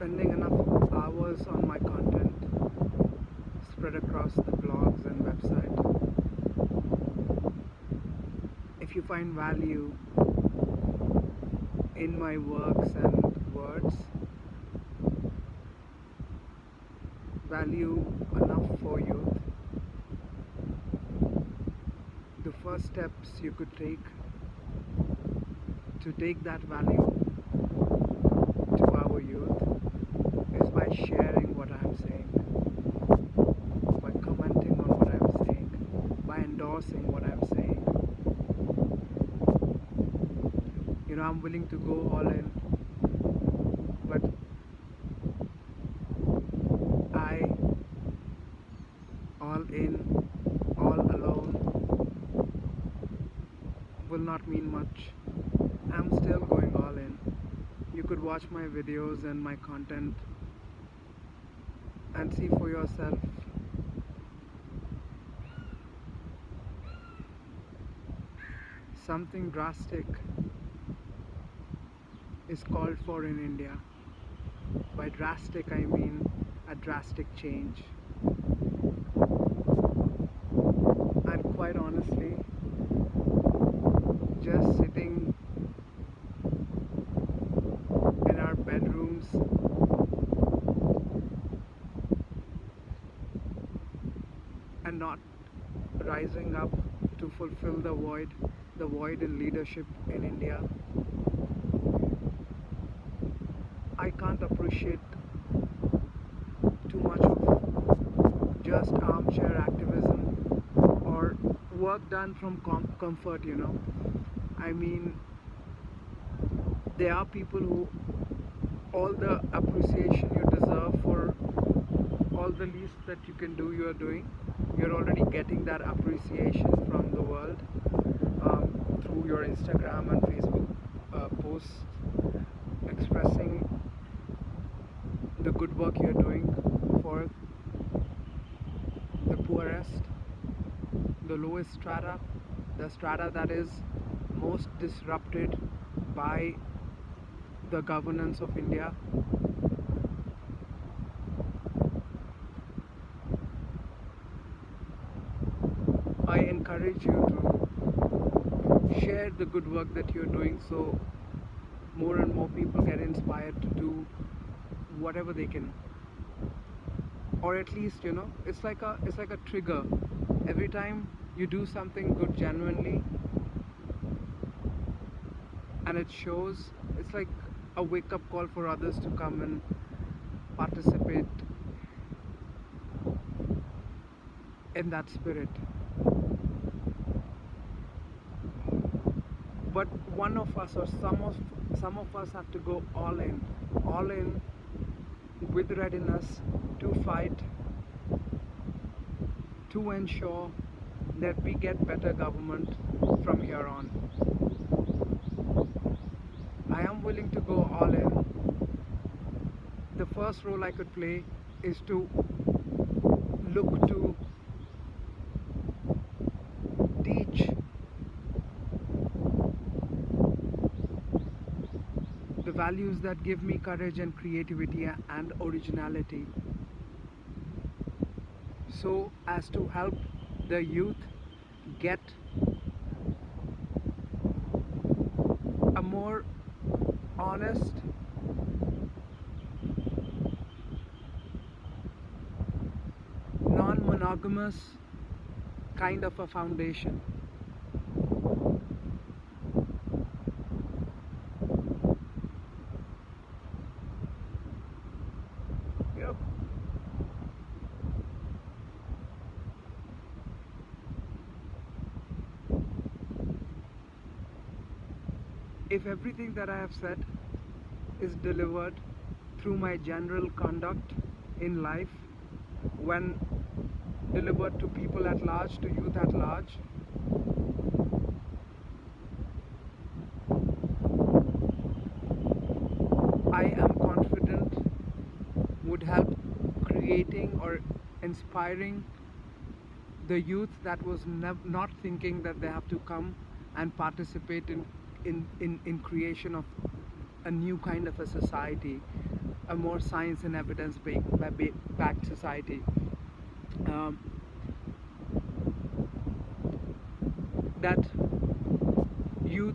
spending enough hours on my content spread across the blogs and website. If you find value in my works and words, value enough for youth, the first steps you could take to take that value to our youth is by sharing what I'm saying, by commenting on what I'm saying, by endorsing what I'm saying. You know, I'm willing to go all in, but all in, all alone will not mean much. I'm still going all in. You could watch my videos and my content and see for yourself. Something drastic is called for in India. By drastic, I mean a drastic change. And quite honestly, just sitting in our bedrooms and not rising up to fulfill the void in leadership in India, I can't appreciate too much of just armchair activism or work done from comfort, you know. I mean, there are people who all the appreciation you deserve for all the least that you can do, you are doing. You're already getting that appreciation from the world through your Instagram and Facebook posts expressing the good work you're doing for the poorest, the lowest strata, the strata that is most disrupted by the governance of India. I encourage you to share the good work that you're doing so more and more people get inspired to do whatever they can, or at least, you know, it's like a trigger. Every time you do something good genuinely and it shows, it's like a wake-up call for others to come and participate in that spirit. But one of us or some of us have to go all in with readiness to fight, to ensure that we get better government from here on. I am willing to go all in. The first role I could play is to look to teach the values that give me courage and creativity and originality, so as to help the youth get a more honest, non-monogamous kind of a foundation. Yep. If everything that I have said is delivered through my general conduct in life, when delivered to people at large, to youth at large, I am confident would help creating or inspiring the youth that was not thinking that they have to come and participate in creation of a new kind of a society. a more science and evidence backed society. Um, that youth,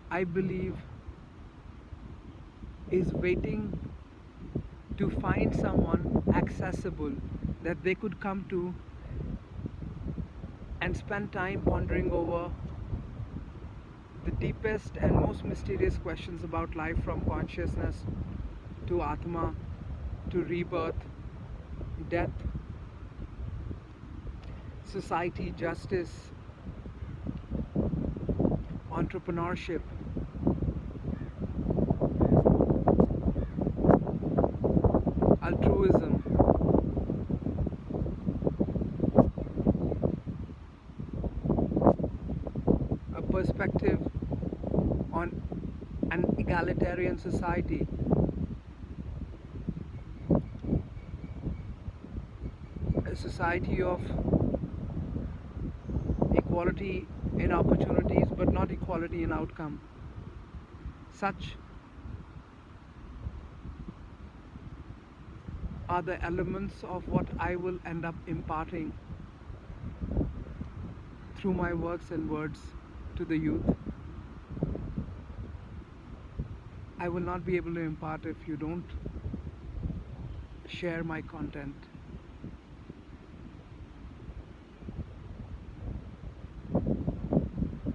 I believe, is waiting to find someone accessible that they could come to and spend time pondering over the deepest and most mysterious questions about life, from consciousness to Atma to rebirth, death, society, justice, entrepreneurship, altruism, a perspective on an egalitarian society, a society of equality in opportunities but not equality in outcome. Such are the elements of what I will end up imparting through my works and words to the youth. I will not be able to impart if you don't share my content.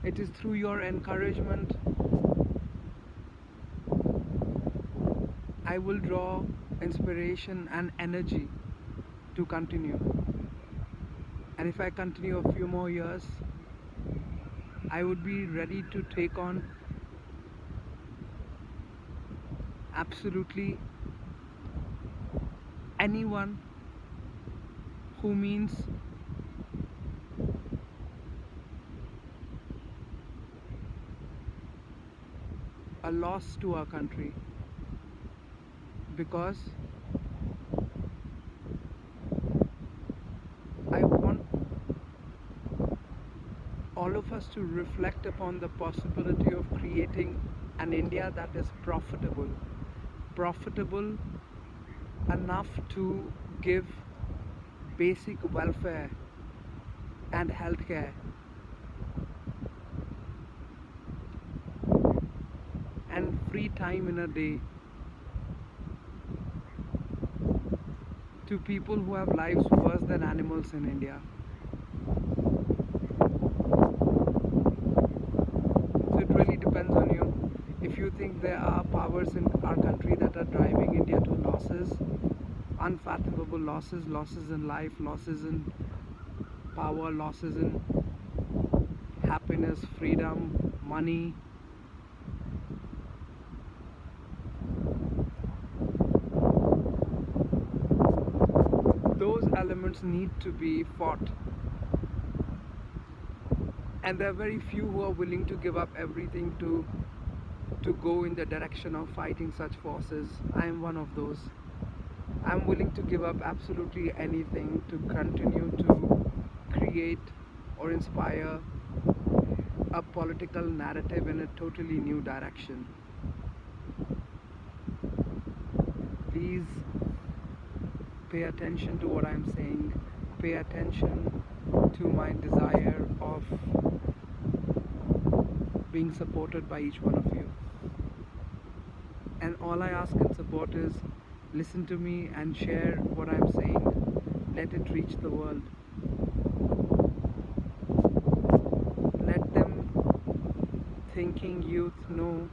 It is through your encouragement I will draw inspiration and energy to continue. And if I continue a few more years, I would be ready to take on absolutely anyone who means a loss to our country, because I want all of us to reflect upon the possibility of creating an India that is profitable enough to give basic welfare and healthcare and free time in a day to people who have lives worse than animals in India. So it really depends on you. If you think there are powers in our country that are driving India to losses, unfathomable losses, losses in life, losses in power, losses in happiness, freedom, money, those elements need to be fought. And there are very few who are willing to give up everything to go in the direction of fighting such forces. I am one of those. I'm willing to give up absolutely anything to continue to create or inspire a political narrative in a totally new direction. Please pay attention to what I'm saying. Pay attention to my desire of being supported by each one of you. And all I ask in support is listen to me and share what I'm saying. Let it reach the world. Let them thinking youth know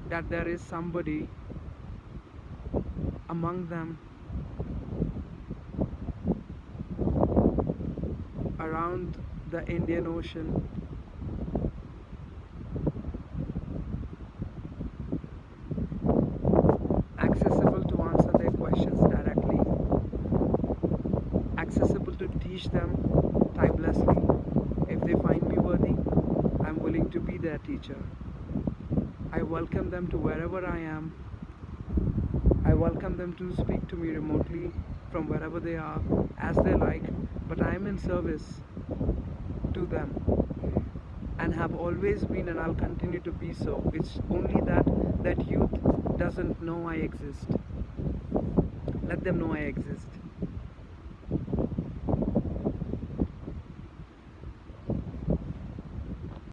that there is somebody among them around the Indian Ocean accessible to answer their questions directly, accessible to teach them timelessly. If they find me worthy, I'm willing to be their teacher. I welcome them to wherever I am. I welcome them to speak to me remotely from wherever they are, as they like, but I am in service to them. and have always been, and I'll continue to be so. It's only that youth doesn't know I exist. Let them know I exist.